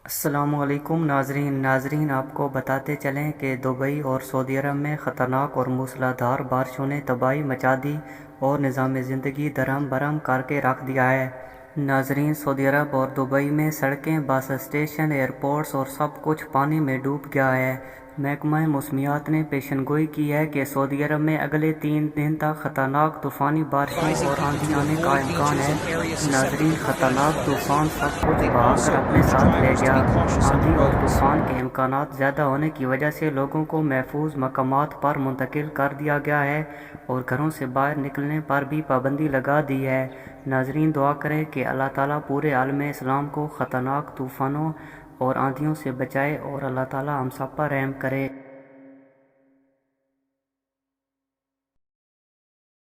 अस्सलामुअलैकुम नाजरीन आपको बताते चलें कि दुबई और सऊदी अरब में ख़तरनाक और मूसलाधार बारिशों ने तबाही मचा दी और निज़ाम ज़िंदगी दरहम बरहम करके रख दिया है। नाजरीन, सऊदी अरब और दुबई में सड़कें, बस स्टेशन, एयरपोर्ट्स और सब कुछ पानी में डूब गया है। महकमा मौसमियात ने पेशनगोई की है कि सऊदी अरब में अगले 3 दिन तक ख़तरनाक तूफ़ानी बारिशों और आंधी आने का इम्कान है। नाजरीन, ख़तरनाक तूफ़ान सब कुछ बहाकर अपने साथ ले गया। आंधी और तूफ़ान के इम्कानात ज़्यादा होने की वजह से लोगों को महफूज मकामात पर मुंतकिल कर दिया गया है और घरों से बाहर निकलने पर भी पाबंदी लगा दी है। नाजरीन, दुआ करें कि अल्लाह ताला पूरे आलम इस्लाम को ख़तरनाक तूफ़ानों और आंधियों से बचाए और अल्लाह ताला हम सब पर रहम करे।